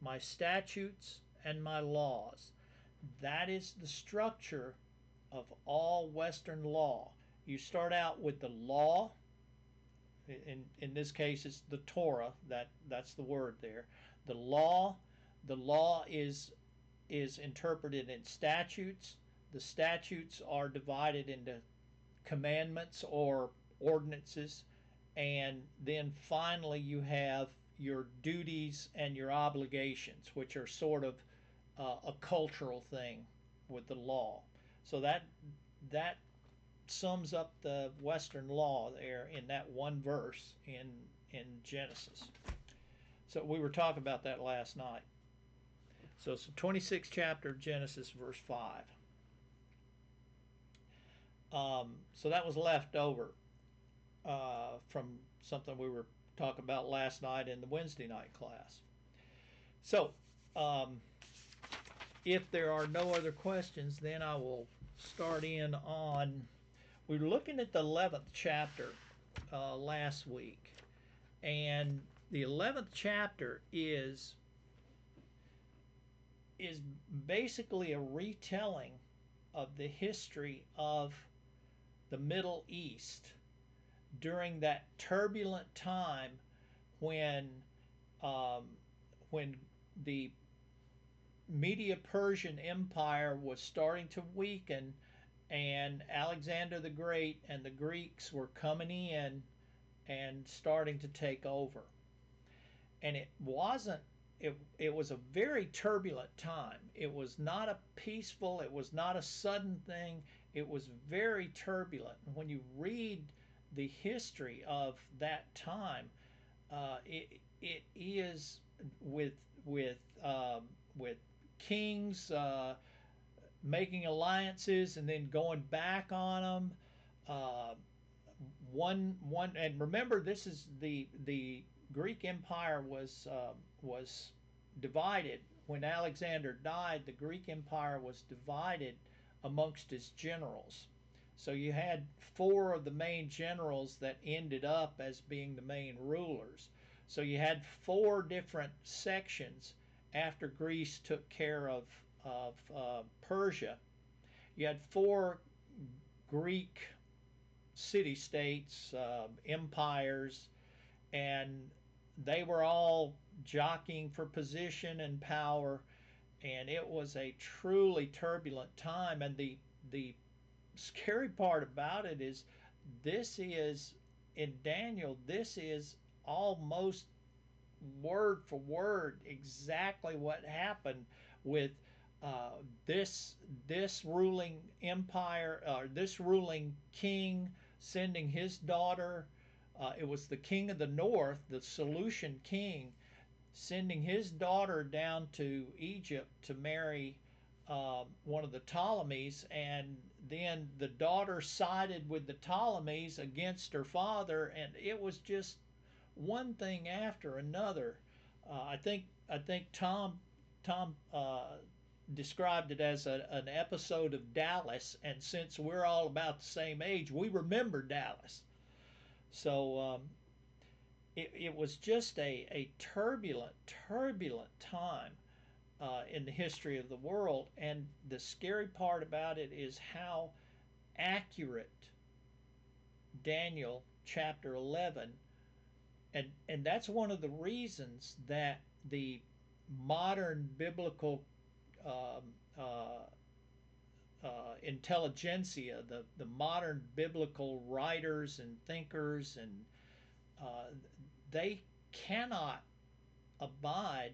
my statutes, and my laws. That is the structure of all Western law. You start out with the law. In this case, it's the Torah. That's the word there. The law. The law is interpreted in statutes. The statutes are divided into commandments or ordinances, and then finally you have your duties and your obligations, which are sort of a cultural thing with the law. So that sums up the Western law there in that one verse in Genesis. So we were talking about that last night. So it's the 26th chapter of Genesis, verse 5. So that was left over from something we were talking about last night in the Wednesday night class. So, if there are no other questions, then I will start in on. We were looking at the 11th chapter last week, and the 11th chapter is basically a retelling of the history of the Middle East during that turbulent time when um, when the Medo-Persian Empire was starting to weaken, and Alexander the Great and the Greeks were coming in and starting to take over. And it was a very turbulent time. It was not a peaceful, it was not a sudden thing. It was very turbulent. And when you read the history of that time, it is with kings making alliances and then going back on them. Uh, one and remember, this is the Greek Empire was divided when Alexander died. The Greek Empire was divided amongst his generals. So you had four of the main generals that ended up as being the main rulers. So you had four different sections after Greece took care of Persia. You had four Greek city-states, empires, and they were all jockeying for position and power, and it was a truly turbulent time. And the scary part about it is this is in Daniel, this is almost word for word exactly what happened with uh, this ruling empire, this ruling king sending his daughter. It was the king of the north, the Seleucian king, sending his daughter down to Egypt to marry one of the Ptolemies, and then the daughter sided with the Ptolemies against her father, and it was just one thing after another. I think Tom described it as an episode of Dallas, and since we're all about the same age, we remember Dallas. So it was just a turbulent time in the history of the world. And the scary part about it is how accurate Daniel chapter 11, and that's one of the reasons that the modern biblical um, uh, intelligentsia, the modern biblical writers and thinkers, and uh, they cannot abide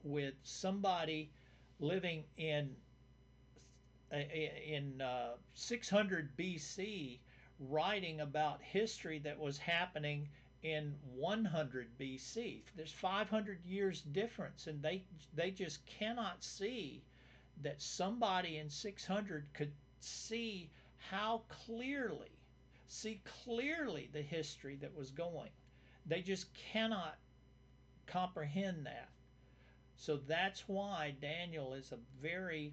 with somebody living in 600 BC writing about history that was happening in 100 BC. There's 500 years difference, and they just cannot see that somebody in 600 could see how clearly see clearly the history that was going. They just cannot comprehend that. So that's why Daniel is a very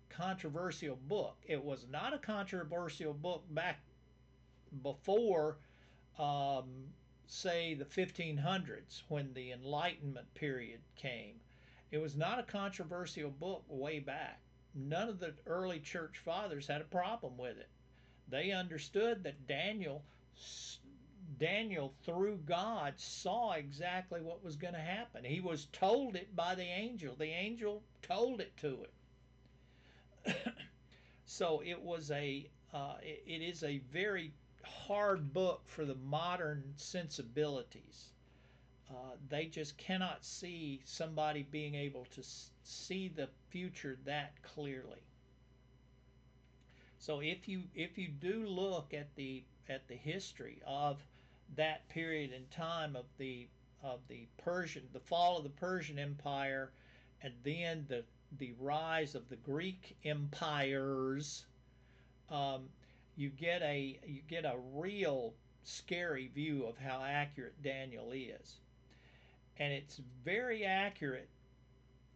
controversial book. It was not a controversial book back before, um, say, the 1500s when the Enlightenment period came. It was not a controversial book way back. None of the early church fathers had a problem with it. They understood that Daniel through God saw exactly what was going to happen. He was told it by the angel. The angel told it to him. So it is a very hard book for the modern sensibilities. They just cannot see somebody being able to see the future that clearly. So if you do look at the history of that period in time of the fall of the Persian Empire, and then the rise of the Greek empires, um, you get a real scary view of how accurate Daniel is, and it's very accurate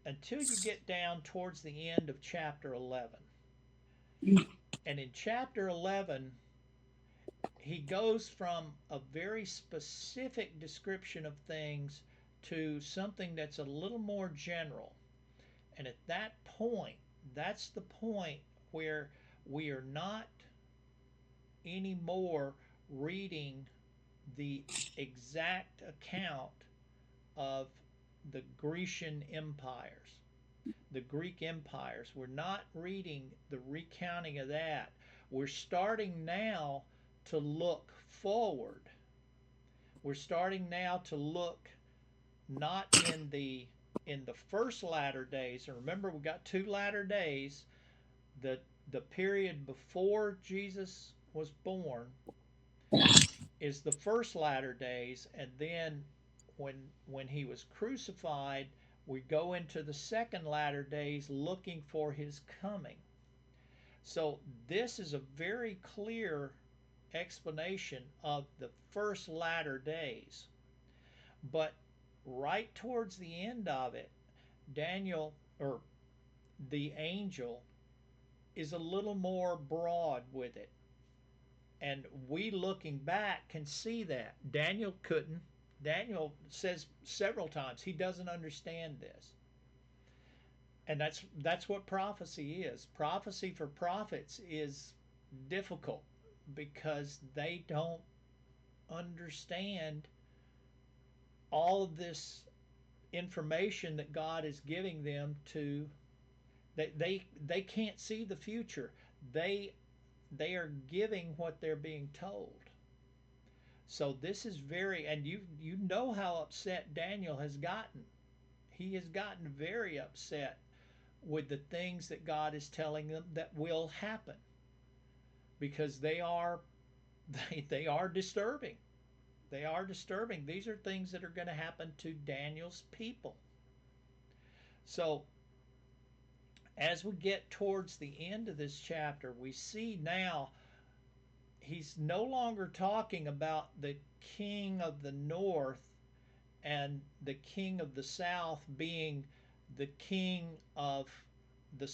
until you get down towards the end of chapter 11. And in chapter 11, he goes from a very specific description of things to something that's a little more general. And at that point, that's the point where we are not anymore reading the exact account of the Grecian empires, the Greek empires. We're not reading the recounting of that. We're starting now to look forward. We're starting now to look not in the first latter days. And remember, we got two latter days. The period before Jesus was born is the first latter days, and then when he was crucified, we go into the second latter days looking for his coming. So this is a very clear explanation of the first latter days. But right towards the end of it, Daniel, or the angel, is a little more broad with it. And we looking back can see that. Daniel couldn't. Daniel says several times he doesn't understand this. And that's what prophecy is. Prophecy for prophets is difficult because they don't understand all of this information that God is giving them to. They can't see the future. They they are giving what they're being told. So this is very, and you know how upset Daniel has gotten. He has gotten very upset with the things that God is telling them that will happen, because they are disturbing. They are disturbing. These are things that are going to happen to Daniel's people. So as we get towards the end of this chapter, we see now he's no longer talking about the king of the north and the king of the south being the king of the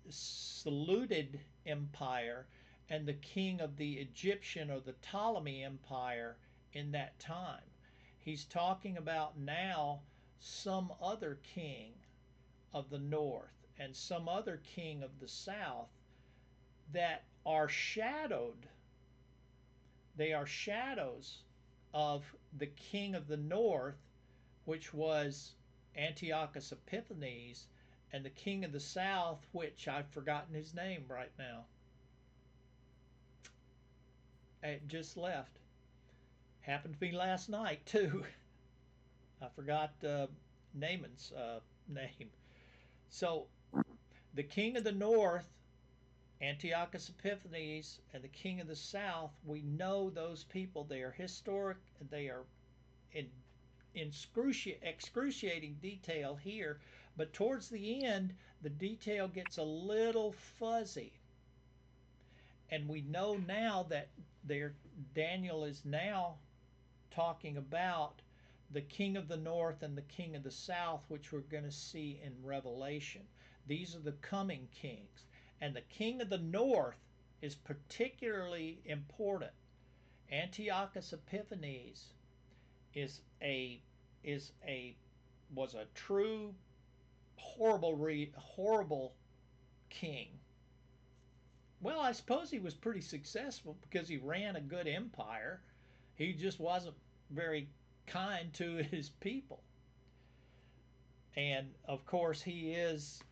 Seleucid Empire and the king of the Egyptian or the Ptolemy Empire in that time. He's talking about now some other king of the north and some other king of the south that are shadowed. They are shadows of the king of the north, which was Antiochus Epiphanes, and the king of the south, which I've forgotten his name right now. It just left. Happened to me last night too. I forgot Naaman's name. So the king of the north, Antiochus Epiphanes, and the king of the south, we know those people. They are historic. They are in excruciating detail here, but towards the end, the detail gets a little fuzzy. And we know now that Daniel is now talking about the king of the north and the king of the south, which we're going to see in Revelation. These are the coming kings. And the king of the north is particularly important. Antiochus Epiphanes is a is a was a true horrible king. Well, I suppose he was pretty successful because he ran a good empire. He just wasn't very kind to his people. And of course, he is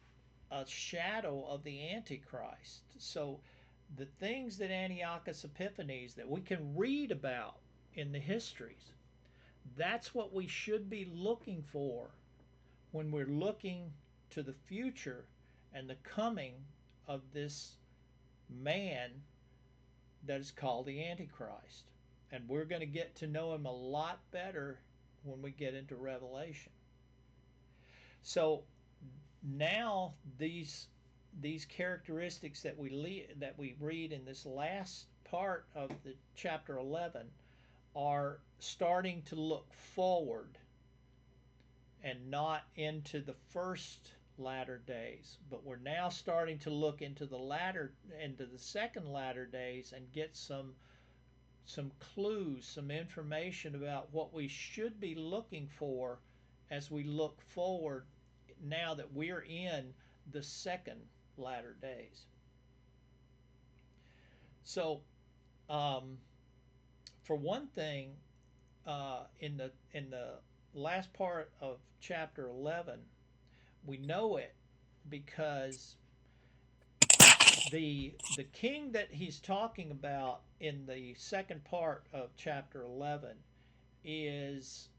a shadow of the Antichrist. So the things that Antiochus Epiphanes that we can read about in the histories, that's what we should be looking for when we're looking to the future and the coming of this man that is called the Antichrist. And we're going to get to know him a lot better when we get into Revelation. So now these characteristics that we read in this last part of the chapter 11 are starting to look forward and not into the first latter days, but we're now starting to look into the second latter days and get some clues, some information about what we should be looking for as we look forward now that we're in the second latter days. So, um, for one thing, in the last part of chapter 11, we know it because the king that he's talking about in the second part of chapter 11 is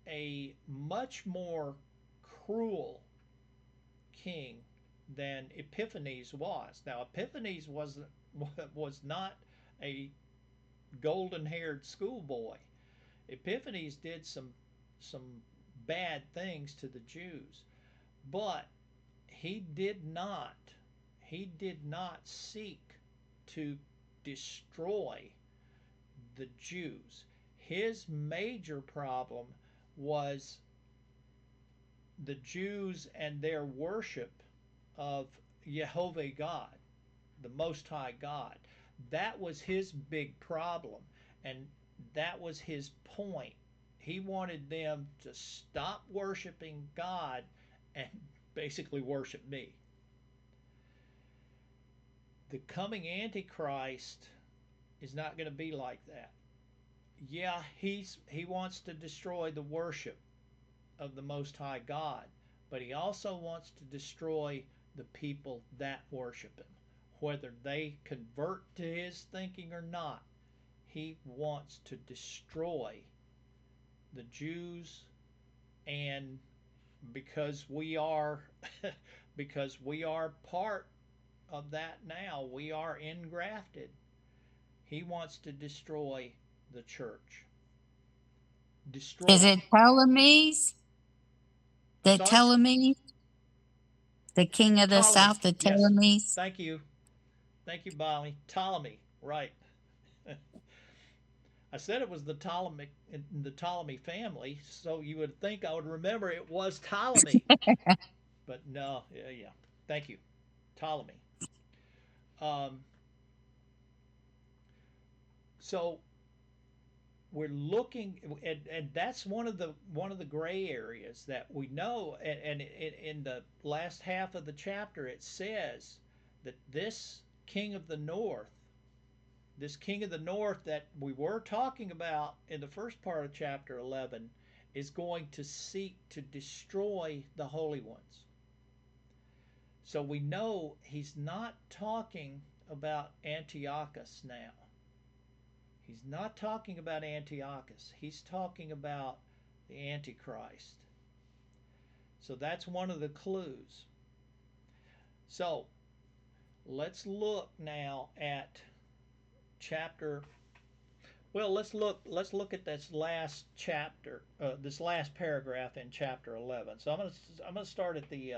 a much more cruel king than Epiphanes was. Now Epiphanes was not a golden-haired schoolboy. Epiphanes did some bad things to the Jews, but he did not he did not seek to destroy the Jews. His major problem was the Jews and their worship of Jehovah God, the Most High God. That was his big problem, and that was his point. He wanted them to stop worshiping God and basically worship me. The coming Antichrist is not going to be like that. Yeah, he wants to destroy the worship of the Most High God, but he also wants to destroy the people that worship him. Whether they convert to his thinking or not, he wants to destroy the Jews, and because we are because we are part of that now, we are engrafted. He wants to destroy the church. Is Destroy. it Ptolemies? I'm The sorry? Ptolemies? The king of the Ptolemy. south, the Yes. Ptolemies? Thank you. Thank you, Bali. Ptolemy. Right. I said it was the Ptolemy family, so you would think I would remember it was Ptolemy. But no, yeah, yeah. Thank you. Ptolemy. Um, so we're looking, and that's one of the gray areas that we know. And in the last half of the chapter, it says that this king of the north that we were talking about in the first part of chapter 11, is going to seek to destroy the holy ones. So we know he's not talking about Antiochus now. He's not talking about Antiochus. He's talking about the Antichrist. So that's one of the clues. So let's look now at chapter. Well, let's look at this last chapter, this last paragraph in chapter 11. So I'm gonna start at the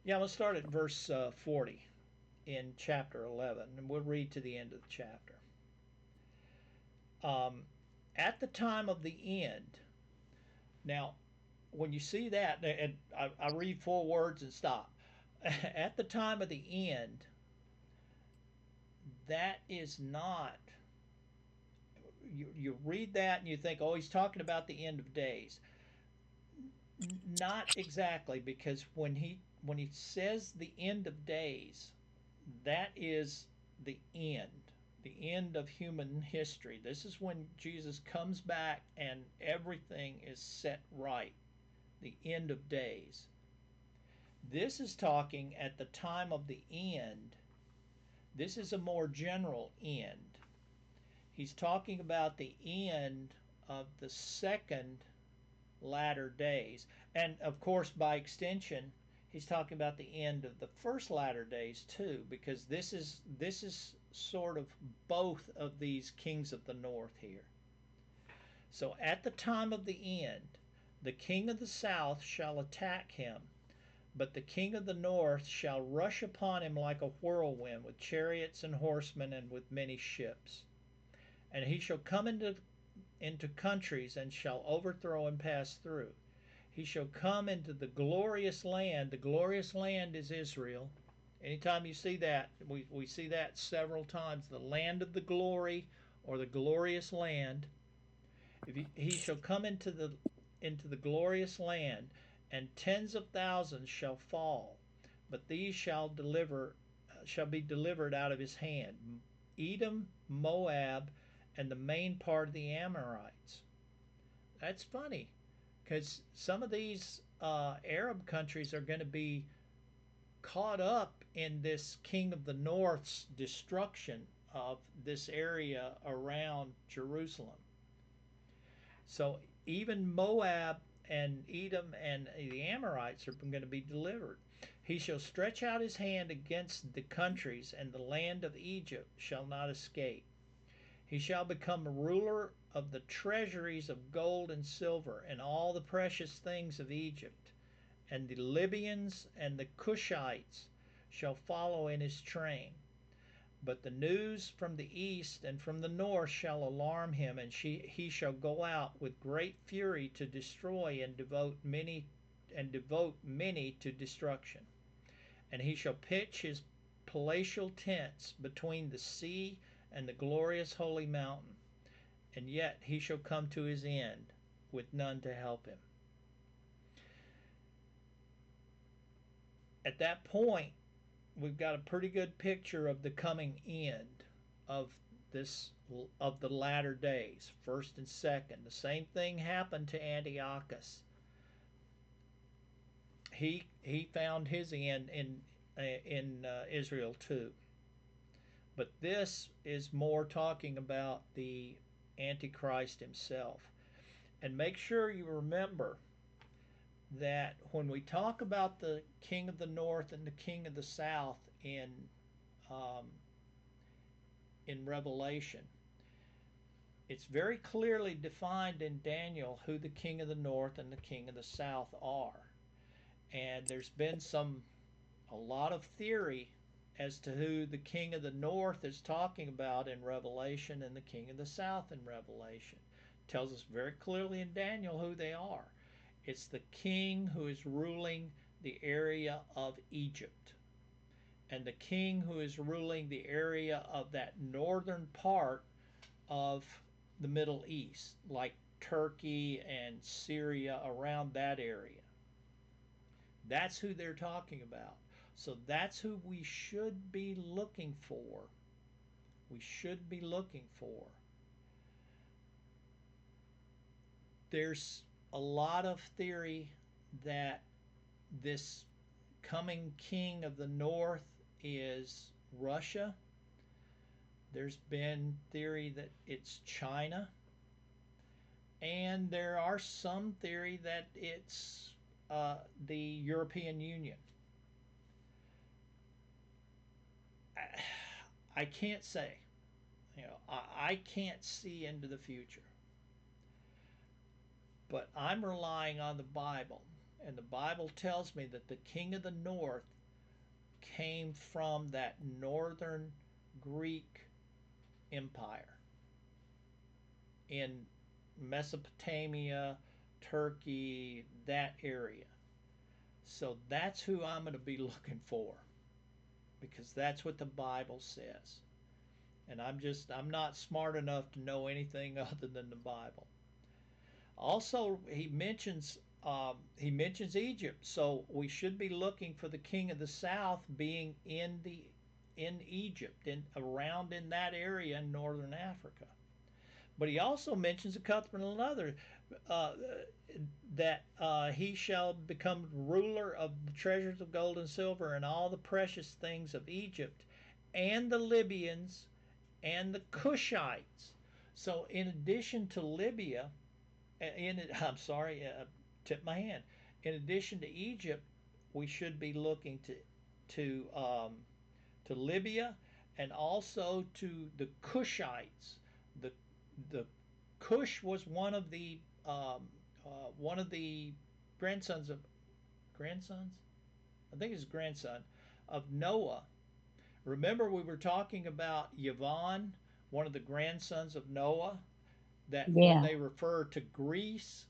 yeah, I'm gonna start at verse 40 in chapter 11, and we'll read to the end of the chapter. Um, at the time of the end. Now, when you see that, and I read 4 words and stop. At the time of the end, that is not. You read that and you think, oh, he's talking about the end of days. Not exactly, because when he says the end of days, that is the end of human history. This is when Jesus comes back and everything is set right, the end of days. This is talking at the time of the end. This is a more general end. He's talking about the end of the second latter days. And of course, by extension, he's talking about the end of the first latter days too, because this is sort of both of these kings of the north here. So at the time of the end, the king of the south shall attack him, but the king of the north shall rush upon him like a whirlwind, with chariots and horsemen, and with many ships. And he shall come into countries, and shall overthrow and pass through. He shall come into the glorious land. The glorious land is Israel. Anytime you see that, we see that several times. The land of the glory, or the glorious land. He shall come into the glorious land, and tens of thousands shall fall, but these shall be delivered out of his hand. Edom, Moab, and the main part of the Amorites. That's funny, because some of these Arab countries are going to be caught up in this king of the north's destruction of this area around Jerusalem. So even Moab and Edom and the Amorites are going to be delivered. He shall stretch out his hand against the countries, and the land of Egypt shall not escape. He shall become ruler of the treasuries of gold and silver, and all the precious things of Egypt. And the Libyans and the Cushites shall follow in his train. But the news from the east and from the north shall alarm him, and he shall go out with great fury to destroy, and devote many to destruction. And he shall pitch his palatial tents between the sea and the glorious holy mountain. And yet he shall come to his end, with none to help him. At that point, we've got a pretty good picture of the coming end of this of the latter days, first and second. The same thing happened to Antiochus. He found his end in Israel too. But this is more talking about the Antichrist himself. And make sure you remember that when we talk about the king of the north and the king of the south um, in Revelation, it's very clearly defined in Daniel who the king of the north and the king of the south are. And there's been a lot of theory as to who the king of the north is talking about in Revelation and the king of the south in Revelation. It tells us very clearly in Daniel who they are. It's the king who is ruling the area of Egypt, and the king who is ruling the area of that northern part of the Middle East, like Turkey and Syria, around that area. That's who they're talking about. So that's who we should be looking for. We should be looking for. There's a lot of theory that this coming king of the north is Russia. There's been theory that it's China. And there are some theory that it's the European Union. I can't say. I can't see into the future. But I'm relying on the Bible. And the Bible tells me that the king of the north came from that northern Greek empire in Mesopotamia, Turkey, that area. So that's who I'm going to be looking for, because that's what the Bible says. And I'm not smart enough to know anything other than the Bible. Also, he mentions Egypt, so we should be looking for the king of the south being in Egypt, in around in that area in northern Africa. But he also mentions a couple of other uh, that he shall become ruler of the treasures of gold and silver and all the precious things of Egypt, and the Libyans and the Cushites. So, in addition to Libya, I'm sorry, tip my hand. In addition to Egypt, we should be looking to to Libya and also to the Cushites. The the Cush was one of the grandsons of grandsons. I think it's grandson of Noah. Remember, we were talking about Yavon, one of the grandsons of Noah. That when Yeah. they refer to Greece,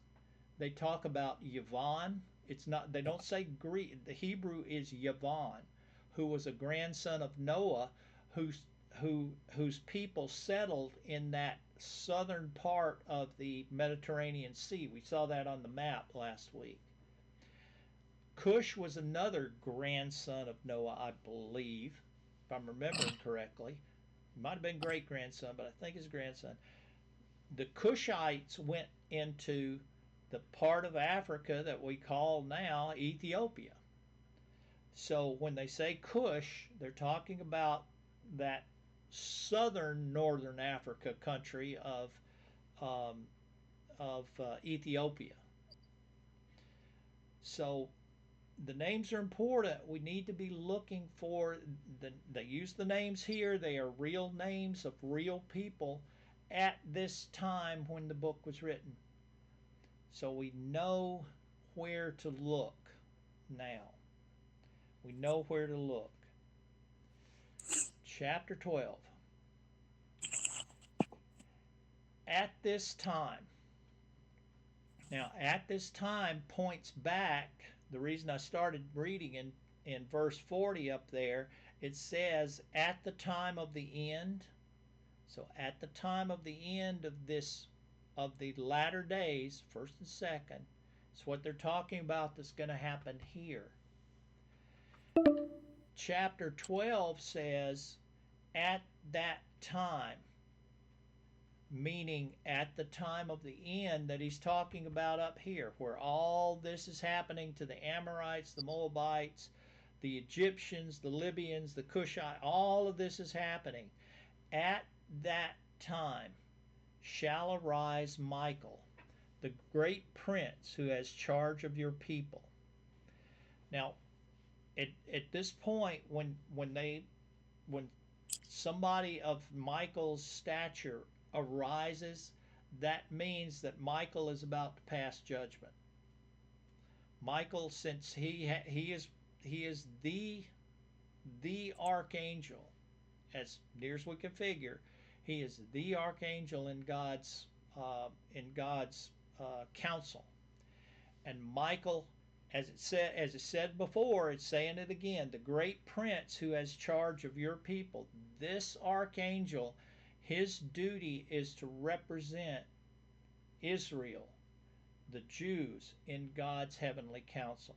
they talk about Yavon. It's not. They don't say Greek. The Hebrew is Yavon, who was a grandson of Noah, whose whose people settled in that southern part of the Mediterranean Sea. We saw that on the map last week. Cush was another grandson of Noah, I believe, if I'm remembering correctly. He might have been great grandson, but I think his grandson. The Cushites went into the part of Africa that we call now Ethiopia. So when they say Cush, they're talking about that southern northern Africa country um, of Ethiopia. So the names are important. We need to be looking for they use the names here. They are real names of real people at this time when the book was written. So we know where to look now. We know where to look. Chapter 12. At this time. Now, at this time points back. The reason I started reading in verse 40 up there, it says, at the time of the end. So, at the time of the end of this, of the latter days, first and second, it's what they're talking about that's going to happen here. Chapter 12 says, at that time, meaning at the time of the end that he's talking about up here, where all this is happening to the Amorites, the Moabites, the Egyptians, the Libyans, the Cushites, all of this is happening. At that time shall arise Michael, the great prince who has charge of your people. Now, at this point, when somebody of Michael's stature arises, that means that Michael is about to pass judgment. Michael, since he is the archangel, as near as we can figure, he is the archangel in God's council. And Michael, as it said before, it's saying it again, the great prince who has charge of your people. This archangel, his duty is to represent Israel, the Jews, in God's heavenly council.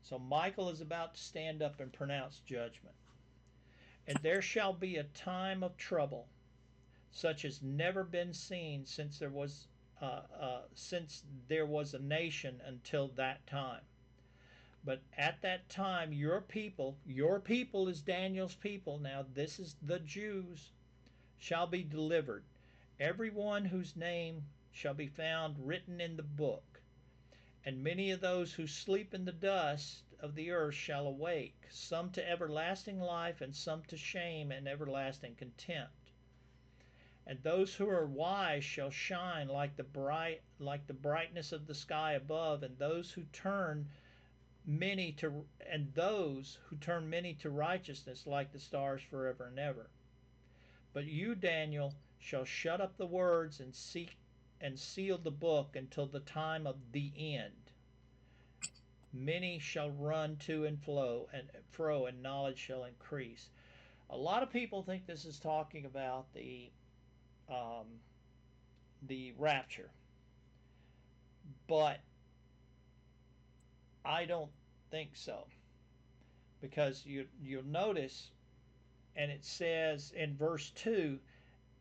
So Michael is about to stand up and pronounce judgment. And there shall be a time of trouble, such as never been seen since there was a nation until that time. But at that time, your people is Daniel's people. Now, this is the Jews, shall be delivered. Every one whose name shall be found written in the book. And many of those who sleep in the dust of the earth shall awake, some to everlasting life, and some to shame and everlasting contempt. And those who are wise shall shine like the brightness of the sky above, those who turn many to righteousness like the stars forever and ever. But you, Daniel, shall shut up the words and seek and seal the book until the time of the end. Many shall run to and fro, and knowledge shall increase. A lot of people think this is talking about um, the rapture. but I don't think so, because you'll notice, and it says in verse 2,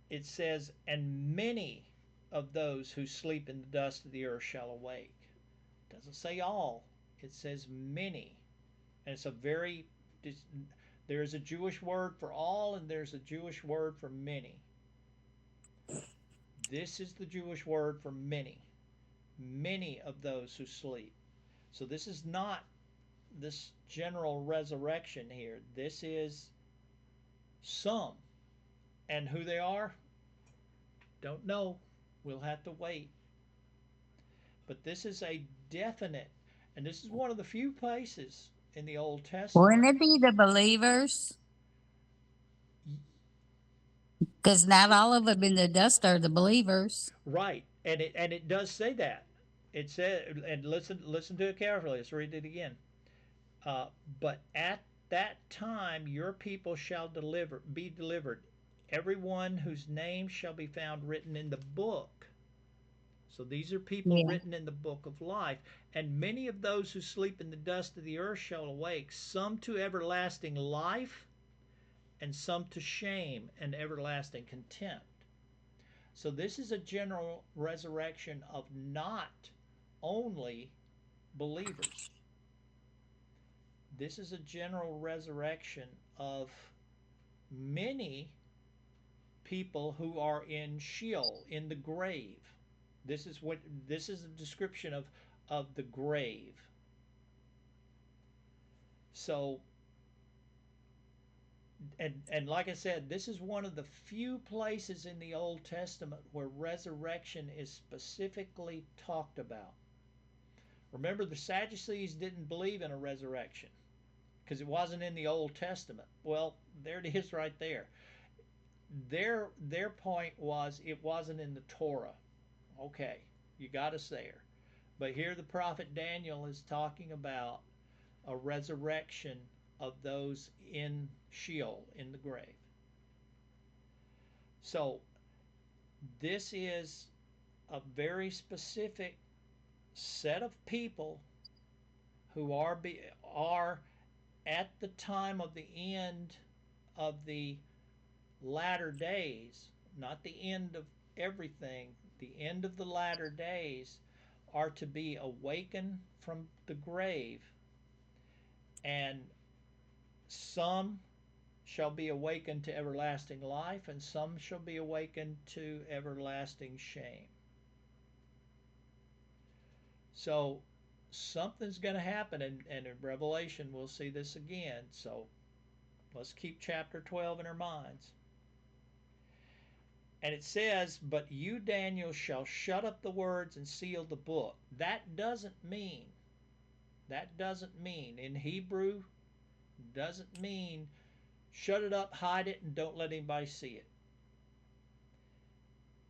it says, and many of those who sleep in the dust of the earth shall awake. It doesn't say all, it says many. And it's a very, there's a Jewish word for all and there's a Jewish word for many. This is the Jewish word for many. Many of those who sleep. So this is not this general resurrection here. This is some. And who they are, don't know. We'll have to wait. But this is a definite, and this is one of the few places in the Old Wouldn't Testament. it be the believers? Because not all of them in the dust are the believers. Right, and it does say that. It said, and listen to it carefully. Let's read it again. Uh, but at that time your people shall be delivered, everyone whose name shall be found written in the book. So these are people Yeah. written in the book of life. And many of those who sleep in the dust of the earth shall awake, some to everlasting life, and some to shame and everlasting contempt. So this is a general resurrection of not only believers. This is a general resurrection of many people who are in Sheol, in the grave. This is a description of the grave. So, and like I said, this is one of the few places in the Old Testament where resurrection is specifically talked about. Remember, the Sadducees didn't believe in a resurrection because it wasn't in the Old Testament. Well, there it is right there. Their point was it wasn't in the Torah. Okay, you got us there. But here the prophet Daniel is talking about a resurrection of those in Sheol, in the grave. So this is a very specific set of people who are at the time of the end of the latter days, not the end of everything, the end of the latter days, are to be awakened from the grave, and some shall be awakened to everlasting life, and some shall be awakened to everlasting shame. So something's going to happen, and in Revelation we'll see this again. So let's keep chapter 12 in our minds. And it says, but you, Daniel, shall shut up the words and seal the book. That doesn't mean in Hebrew, doesn't mean shut it up, hide it, and don't let anybody see it.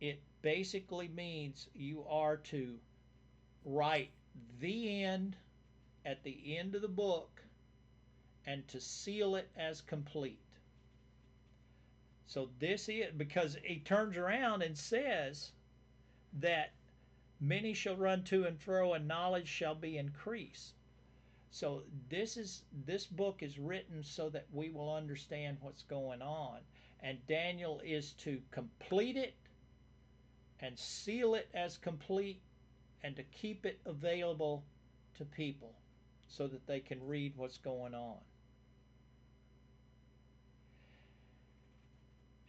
It basically means you are to write the end at the end of the book and to seal it as complete. So this is because he turns around and says that many shall run to and fro and knowledge shall be increased. So this book is written so that we will understand what's going on, and Daniel is to complete it and seal it as complete and to keep it available to people so that they can read what's going on.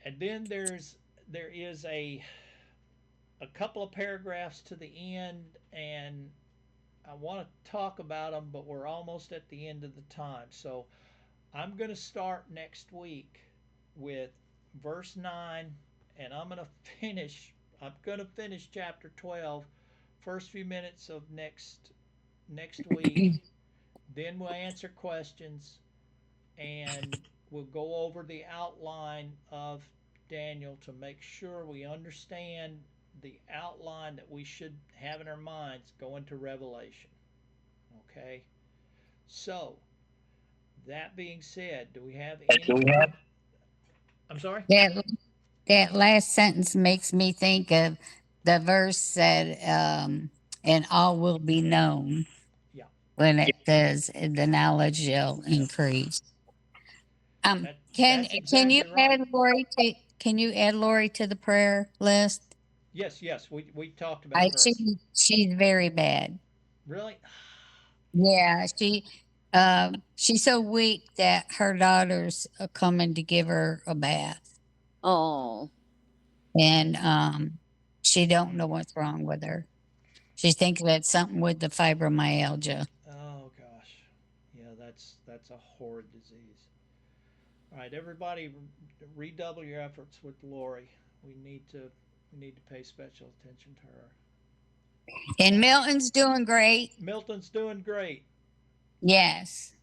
And then there is a couple of paragraphs to the end, and I want to talk about them, but we're almost at the end of the time. So I'm going to start next week with verse 9, and I'm going to finish chapter 12 first few minutes of next week. Then we'll answer questions, and we'll go over the outline of Daniel to make sure we understand the outline that we should have in our minds going to Revelation. Okay? So, that being said, do we have anything? I'm sorry? That that last sentence makes me think of the verse that and all will be known Yeah, when it says the knowledge shall increase. Can that's can you exactly right. add Lori to the prayer list? Yes, yes, we talked I about her. she's very bad. Really? Yeah, she's so weak that her daughter's coming to give her a bath, Oh, and she don't know what's wrong with her. She thinks that's something with the fibromyalgia. Oh gosh, yeah, that's a horrid disease. All right, everybody, redouble your efforts with Lori. We need to we need to pay special attention to her. And All right, Milton's doing great. Milton's doing great. Yes,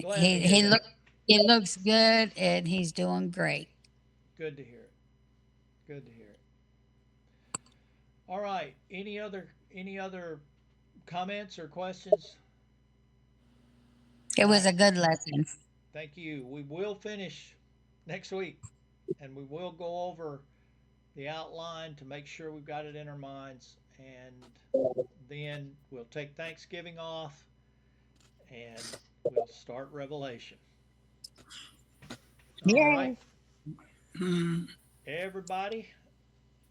Glad to he hear he look that. he looks good, and he's doing great. Good to hear it. Good to hear it. All right, any other comments or questions? It All was right, a good lesson. thank you. We will finish next week, and we will go over the outline to make sure we've got it in our minds, and then we'll take Thanksgiving off and we'll start Revelation. All right, Yay! everybody,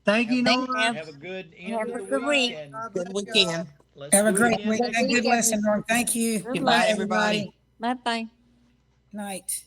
Thank have you, a Thank Norm. you. have a good end Have of a the good week, week. and Good weekend. let's Have a do it great again week Good next and week, good week. lesson, everyone. Norm. Thank you. Good Bye, Goodbye, luck. everybody. everybody. bye bye. Night.